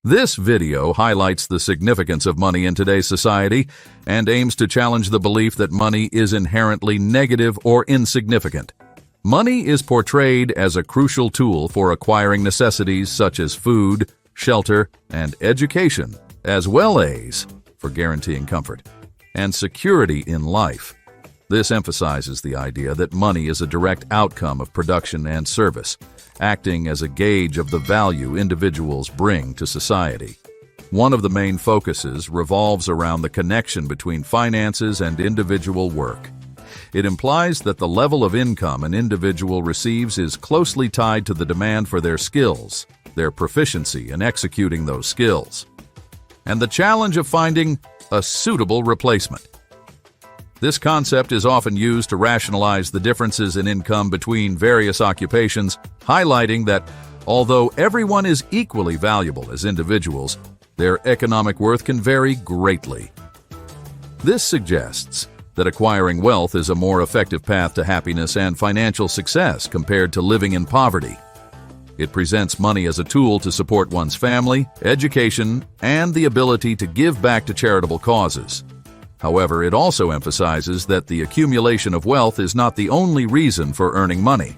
This video highlights the significance of money in today's society and aims to challenge the belief that money is inherently negative or insignificant. Money is portrayed as a crucial tool for acquiring necessities such as food, shelter, and education, as well as for guaranteeing comfort and security in life. This emphasizes the idea that money is a direct outcome of production and service, acting as a gauge of the value individuals bring to society. One of the main focuses revolves around the connection between finances and individual work. It implies that the level of income an individual receives is closely tied to the demand for their skills, their proficiency in executing those skills, and the challenge of finding a suitable replacement. This concept is often used to rationalize the differences in income between various occupations, highlighting that although everyone is equally valuable as individuals, their economic worth can vary greatly. This suggests that acquiring wealth is a more effective path to happiness and financial success compared to living in poverty. It presents money as a tool to support one's family, education, and the ability to give back to charitable causes. However, it also emphasizes that the accumulation of wealth is not the only reason for earning money.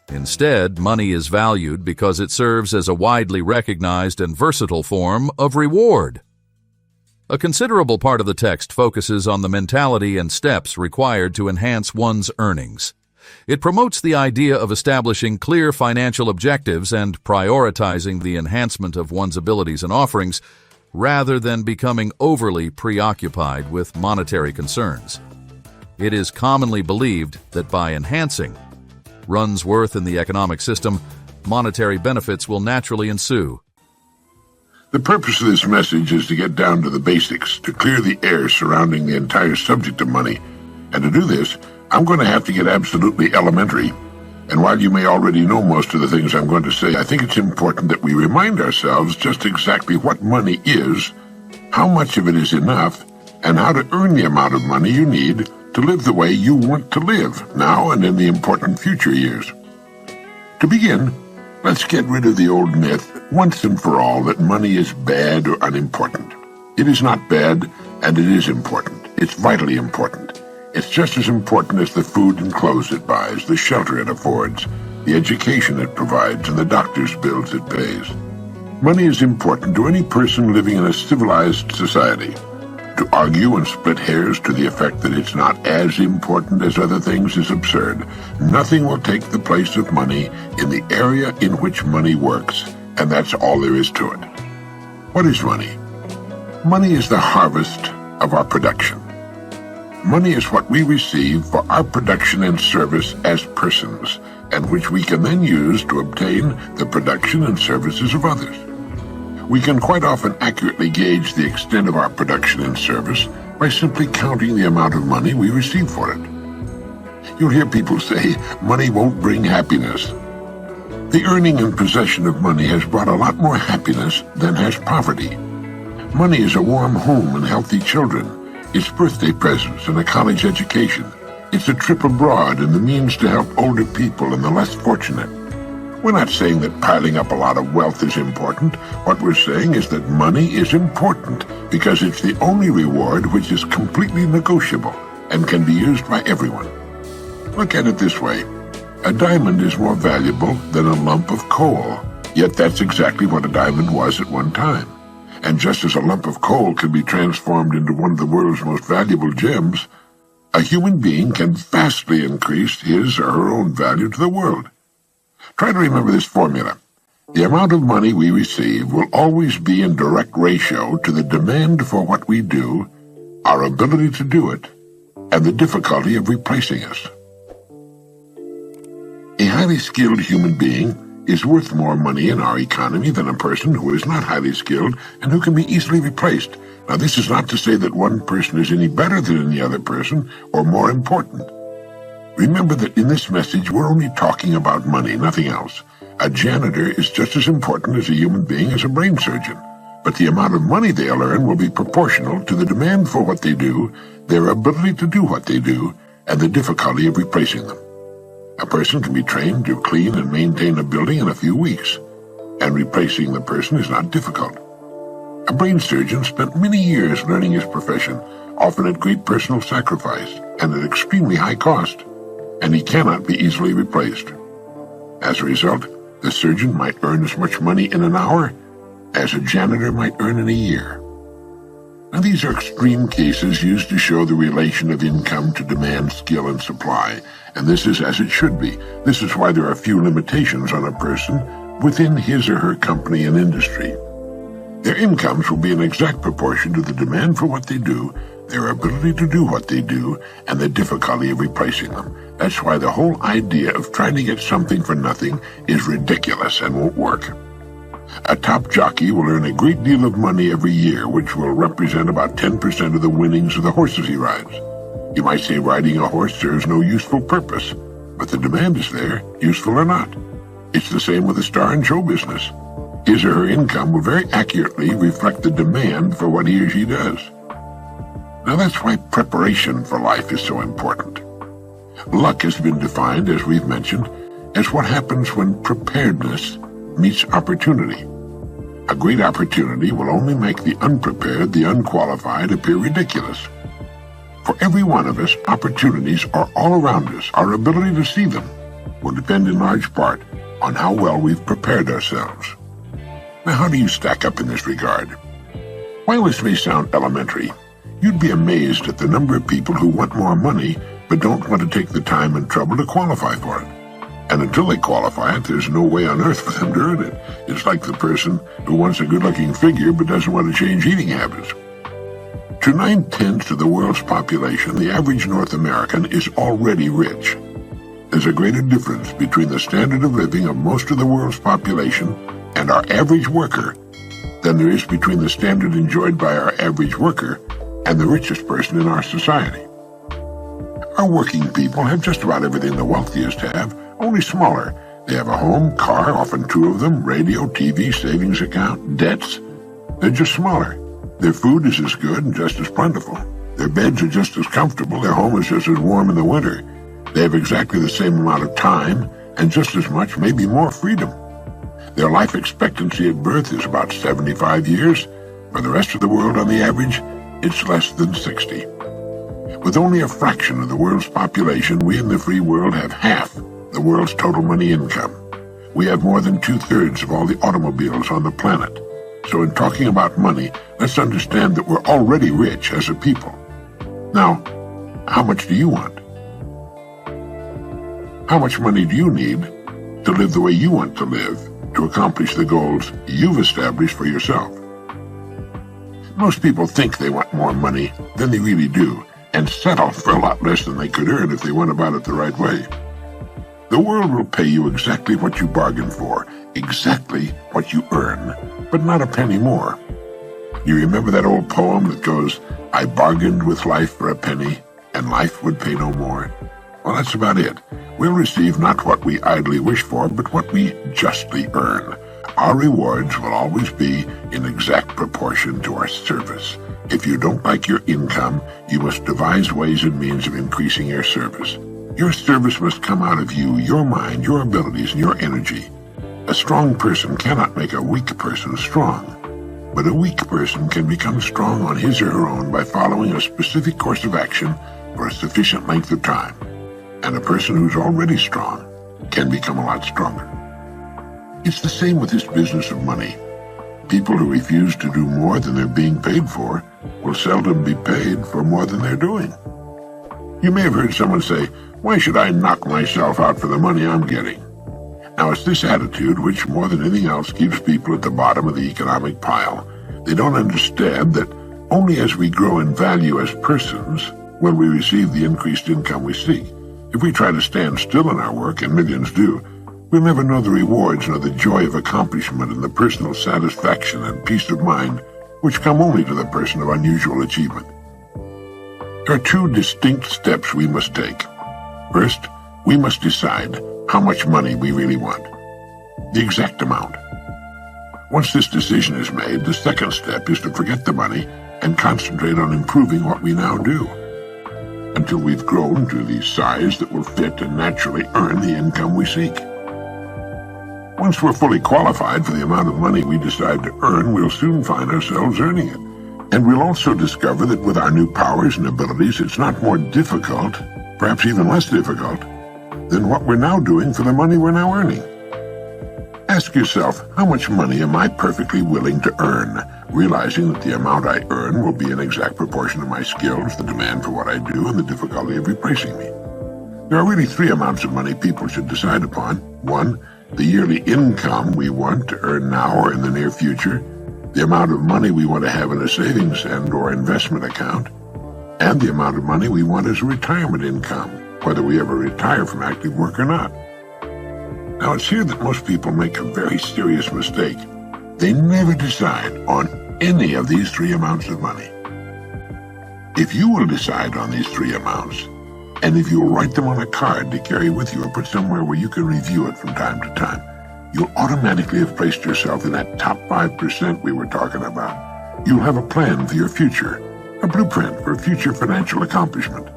Instead, money is valued because it serves as a widely recognized and versatile form of reward. A considerable part of the text focuses on the mentality and steps required to enhance one's earnings. It promotes the idea of establishing clear financial objectives and prioritizing the enhancement of one's abilities and offerings, rather than becoming overly preoccupied with monetary concerns. It is commonly believed that by enhancing one's worth in the economic system, monetary benefits will naturally ensue. The purpose of this message is to get down to the basics, to clear the air surrounding the entire subject of money. And to do this, I'm going to have to get absolutely elementary. And while you may already know most of the things I'm going to say, I think it's important that we remind ourselves just exactly what money is, how much of it is enough, and how to earn the amount of money you need to live the way you want to live, now and in the important future years. To begin, let's get rid of the old myth, once and for all, that money is bad or unimportant. It is not bad, and it is important. It's vitally important. It's just as important as the food and clothes it buys, the shelter it affords, the education it provides, and the doctor's bills it pays. Money is important to any person living in a civilized society. To argue and split hairs to the effect that it's not as important as other things is absurd. Nothing will take the place of money in the area in which money works, and that's all there is to it. What is money? Money is the harvest of our production. Money is what we receive for our production and service as persons, and which we can then use to obtain the production and services of others. We can quite often accurately gauge the extent of our production and service by simply counting the amount of money we receive for it. You'll hear people say, money won't bring happiness. The earning and possession of money has brought a lot more happiness than has poverty. Money is a warm home and healthy children. It's birthday presents and a college education. It's a trip abroad and the means to help older people and the less fortunate. We're not saying that piling up a lot of wealth is important. What we're saying is that money is important because it's the only reward which is completely negotiable and can be used by everyone. Look at it this way. A diamond is more valuable than a lump of coal, yet that's exactly what a diamond was at one time. And just as a lump of coal can be transformed into one of the world's most valuable gems, a human being can vastly increase his or her own value to the world. Try to remember this formula. The amount of money we receive will always be in direct ratio to the demand for what we do, our ability to do it, and the difficulty of replacing us. A highly skilled human being is worth more money in our economy than a person who is not highly skilled and who can be easily replaced. Now, this is not to say that one person is any better than any other person or more important. Remember that in this message, we're only talking about money, nothing else. A janitor is just as important as a human being as a brain surgeon, but the amount of money they'll earn will be proportional to the demand for what they do, their ability to do what they do, and the difficulty of replacing them. A person can be trained to clean and maintain a building in a few weeks, and replacing the person is not difficult. A brain surgeon spent many years learning his profession, often at great personal sacrifice and at extremely high cost, and he cannot be easily replaced. As a result, the surgeon might earn as much money in an hour as a janitor might earn in a year. Now, these are extreme cases used to show the relation of income to demand, skill, and supply, and this is as it should be. This is why there are few limitations on a person within his or her company and industry. Their incomes will be in exact proportion to the demand for what they do, their ability to do what they do, and the difficulty of replacing them. That's why the whole idea of trying to get something for nothing is ridiculous and won't work. A top jockey will earn a great deal of money every year, which will represent about 10% of the winnings of the horses he rides. You might say riding a horse serves no useful purpose, but the demand is there, useful or not. It's the same with a star in show business. His or her income will very accurately reflect the demand for what he or she does. Now that's why preparation for life is so important. Luck has been defined, as we've mentioned, as what happens when preparedness meets opportunity. A great opportunity will only make the unprepared, the unqualified, appear ridiculous. For every one of us, opportunities are all around us. Our ability to see them will depend in large part on how well we've prepared ourselves. Now, how do you stack up in this regard? While this may sound elementary, you'd be amazed at the number of people who want more money but don't want to take the time and trouble to qualify for it. And until they qualify it, there's no way on earth for them to earn it. It's like the person who wants a good-looking figure but doesn't want to change eating habits. To 9/10 of the world's population, the average North American is already rich. There's a greater difference between the standard of living of most of the world's population and our average worker than there is between the standard enjoyed by our average worker and the richest person in our society. Our working people have just about everything the wealthiest have, only smaller. They have a home, car, often two of them, radio, TV, savings account, debts. They're just smaller. Their food is as good and just as plentiful. Their beds are just as comfortable. Their home is just as warm in the winter. They have exactly the same amount of time and just as much, maybe more, freedom. Their life expectancy at birth is about 75 years. For the rest of the world, on the average, it's less than 60. With only a fraction of the world's population, we in the free world have half the world's total money income. We have more than 2/3 of all the automobiles on the planet. So in talking about money, let's understand that we're already rich as a people. Now, how much do you want? How much money do you need to live the way you want to live, to accomplish the goals you've established for yourself? Most people think they want more money than they really do, and settle for a lot less than they could earn if they went about it the right way. The world will pay you exactly what you bargained for, exactly what you earn, but not a penny more. You remember that old poem that goes, "I bargained with life for a penny, and life would pay no more"? Well, that's about it. We'll receive not what we idly wish for, but what we justly earn. Our rewards will always be in exact proportion to our service. If you don't like your income, you must devise ways and means of increasing your service. Your service must come out of you, your mind, your abilities, and your energy. A strong person cannot make a weak person strong, but a weak person can become strong on his or her own by following a specific course of action for a sufficient length of time. And a person who's already strong can become a lot stronger. It's the same with this business of money. People who refuse to do more than they're being paid for will seldom be paid for more than they're doing. You may have heard someone say, "Why should I knock myself out for the money I'm getting?" Now, it's this attitude which, more than anything else, keeps people at the bottom of the economic pile. They don't understand that only as we grow in value as persons will we receive the increased income we seek. If we try to stand still in our work, and millions do, we'll never know the rewards nor the joy of accomplishment and the personal satisfaction and peace of mind which come only to the person of unusual achievement. There are two distinct steps we must take. First, we must decide how much money we really want, the exact amount. Once this decision is made, the second step is to forget the money and concentrate on improving what we now do, until we've grown to the size that will fit and naturally earn the income we seek. Once we're fully qualified for the amount of money we decide to earn, we'll soon find ourselves earning it. And we'll also discover that with our new powers and abilities, it's not more difficult, perhaps even less difficult, than what we're now doing for the money we're now earning. Ask yourself, how much money am I perfectly willing to earn, realizing that the amount I earn will be an exact proportion of my skills, the demand for what I do, and the difficulty of replacing me. There are really three amounts of money people should decide upon. One, the yearly income we want to earn now or in the near future, the amount of money we want to have in a savings and/or investment account, and the amount of money we want as a retirement income, whether we ever retire from active work or not. Now, it's here that most people make a very serious mistake. They never decide on any of these three amounts of money. If you will decide on these three amounts, and if you'll write them on a card to carry with you or put somewhere where you can review it from time to time, you'll automatically have placed yourself in that top 5% we were talking about. You'll have a plan for your future, a blueprint for future financial accomplishment.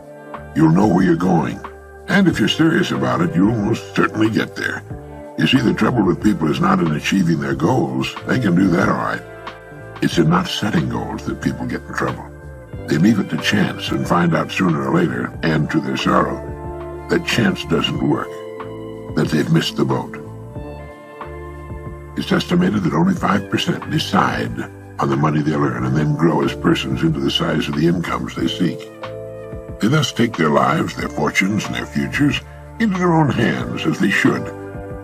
You'll know where you're going, and if you're serious about it, you'll most certainly get there. You see, the trouble with people is not in achieving their goals. They can do that all right. It's in not setting goals that people get in trouble. They leave it to chance and find out sooner or later, and to their sorrow, that chance doesn't work, that they've missed the boat. It's estimated that only 5% decide on the money they'll earn and then grow as persons into the size of the incomes they seek. They thus take their lives, their fortunes, and their futures into their own hands as they should,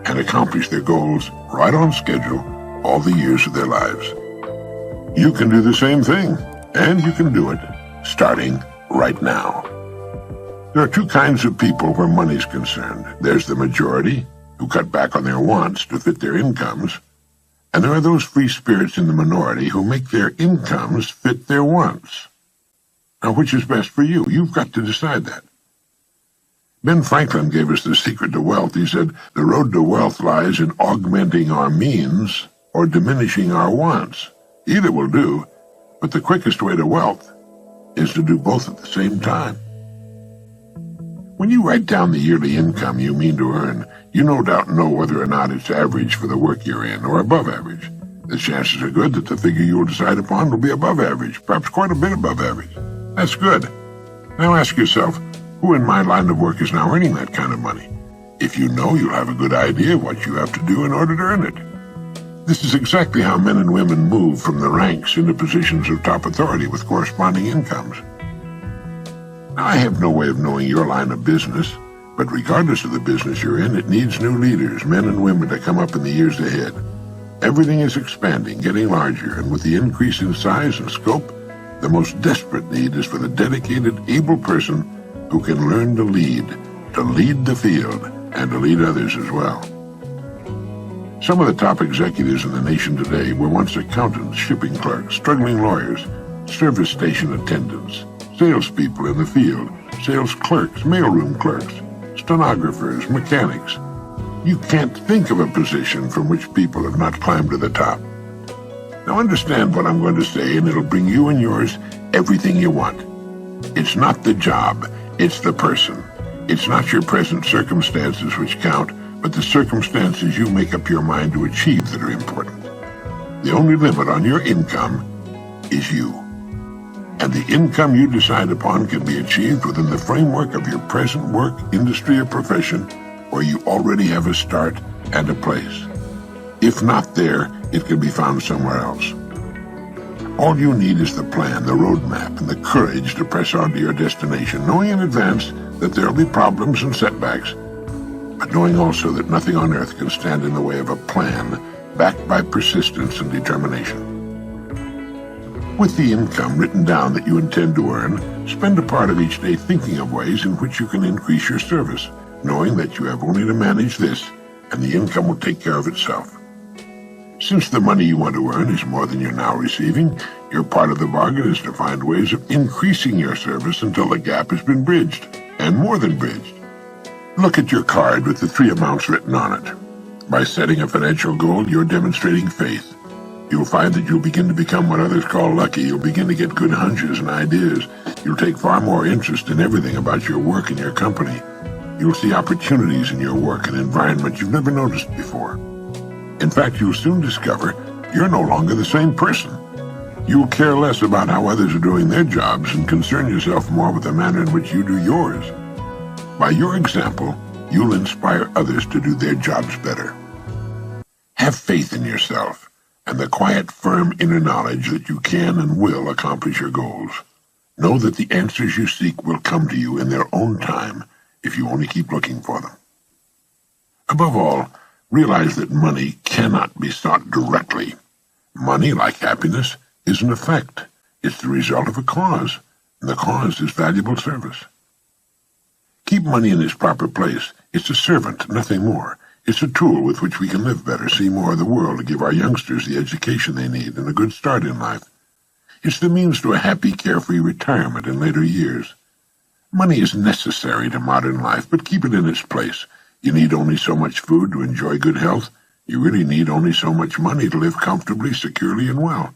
and accomplish their goals right on schedule all the years of their lives. You can do the same thing, and you can do it starting right now. There are two kinds of people where money's concerned. There's the majority, who cut back on their wants to fit their incomes, and there are those free spirits in the minority who make their incomes fit their wants. Now, which is best for you? You've got to decide that. Ben Franklin gave us the secret to wealth. He said, the road to wealth lies in augmenting our means or diminishing our wants. Either will do, but the quickest way to wealth is to do both at the same time. When you write down the yearly income you mean to earn, you no doubt know whether or not it's average for the work you're in or above average. The chances are good that the figure you will decide upon will be above average, perhaps quite a bit above average. That's good. Now ask yourself, who in my line of work is now earning that kind of money? If you know, you'll have a good idea of what you have to do in order to earn it. This is exactly how men and women move from the ranks into positions of top authority with corresponding incomes. Now, I have no way of knowing your line of business, but regardless of the business you're in, it needs new leaders, men and women, to come up in the years ahead. Everything is expanding, getting larger, and with the increase in size and scope, the most desperate need is for the dedicated, able person who can learn to lead the field, and to lead others as well. Some of the top executives in the nation today were once accountants, shipping clerks, struggling lawyers, service station attendants, salespeople in the field, sales clerks, mailroom clerks, stenographers, mechanics. You can't think of a position from which people have not climbed to the top. Now understand what I'm going to say, and it'll bring you and yours everything you want. It's not the job, it's the person. It's not your present circumstances which count, but the circumstances you make up your mind to achieve that are important. The only limit on your income is you. And the income you decide upon can be achieved within the framework of your present work, industry, or profession, where you already have a start and a place. If not there, it can be found somewhere else. All you need is the plan, the roadmap, and the courage to press on to your destination, knowing in advance that there will be problems and setbacks, but knowing also that nothing on earth can stand in the way of a plan backed by persistence and determination. With the income written down that you intend to earn, spend a part of each day thinking of ways in which you can increase your service, knowing that you have only to manage this, and the income will take care of itself. Since the money you want to earn is more than you're now receiving, your part of the bargain is to find ways of increasing your service until the gap has been bridged, and more than bridged. Look at your card with the three amounts written on it. By setting a financial goal, you're demonstrating faith. You'll find that you'll begin to become what others call lucky. You'll begin to get good hunches and ideas. You'll take far more interest in everything about your work and your company. You'll see opportunities in your work and environment you've never noticed before. In fact, you'll soon discover you're no longer the same person. You'll care less about how others are doing their jobs and concern yourself more with the manner in which you do yours. By your example, you'll inspire others to do their jobs better. Have faith in yourself and the quiet, firm inner knowledge that you can and will accomplish your goals. Know that the answers you seek will come to you in their own time if you only keep looking for them. Above all, realize that money cannot be sought directly. Money, like happiness, is an effect. It's the result of a cause, and the cause is valuable service. Keep money in its proper place. It's a servant, nothing more. It's a tool with which we can live better, see more of the world, to give our youngsters the education they need and a good start in life. It's the means to a happy, carefree retirement in later years. Money is necessary to modern life, but keep it in its place. You need only so much food to enjoy good health. You really need only so much money to live comfortably, securely, and well.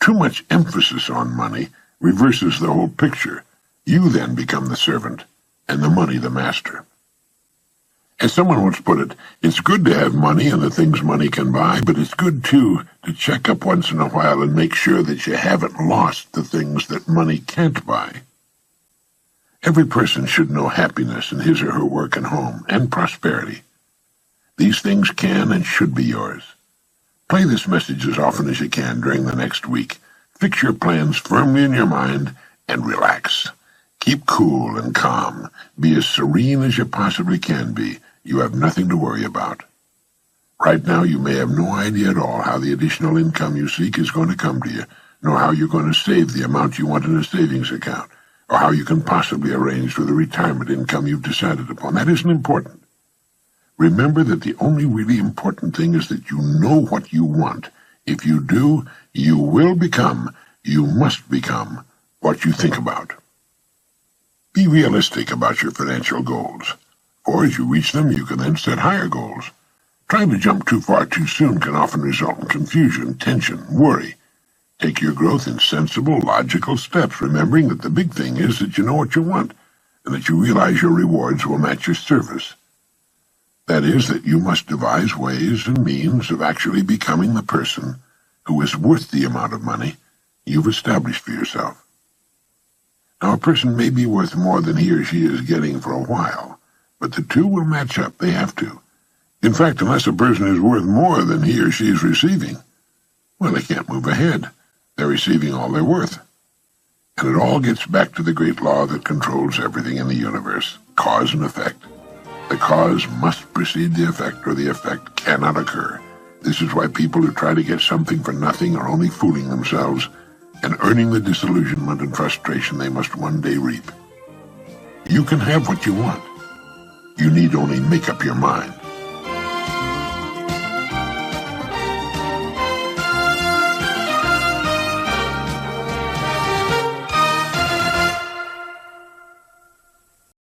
Too much emphasis on money reverses the whole picture. You then become the servant, and the money the master. As someone once put it, it's good to have money and the things money can buy, but it's good, too, to check up once in a while and make sure that you haven't lost the things that money can't buy. Every person should know happiness in his or her work and home, and prosperity. These things can and should be yours. Play this message as often as you can during the next week. Fix your plans firmly in your mind and relax. Keep cool and calm. Be as serene as you possibly can be. You have nothing to worry about. Right now, you may have no idea at all how the additional income you seek is going to come to you, nor how you're going to save the amount you want in a savings account, or how you can possibly arrange for the retirement income you've decided upon. That isn't important. Remember that the only really important thing is that you know what you want. If you do, you must become what you think about. Be realistic about your financial goals, for as you reach them, you can then set higher goals. Trying to jump too far too soon can often result in confusion, tension, worry. Take your growth in sensible, logical steps, remembering that the big thing is that you know what you want, and that you realize your rewards will match your service. That is, that you must devise ways and means of actually becoming the person who is worth the amount of money you've established for yourself. Now, a person may be worth more than he or she is getting for a while, but the two will match up. They have to. In fact, unless a person is worth more than he or she is receiving, well, they can't move ahead. They're receiving all they're worth. And it all gets back to the great law that controls everything in the universe, cause and effect. The cause must precede the effect, or the effect cannot occur. This is why people who try to get something for nothing are only fooling themselves and earning the disillusionment and frustration they must one day reap. You can have what you want. You need only make up your mind.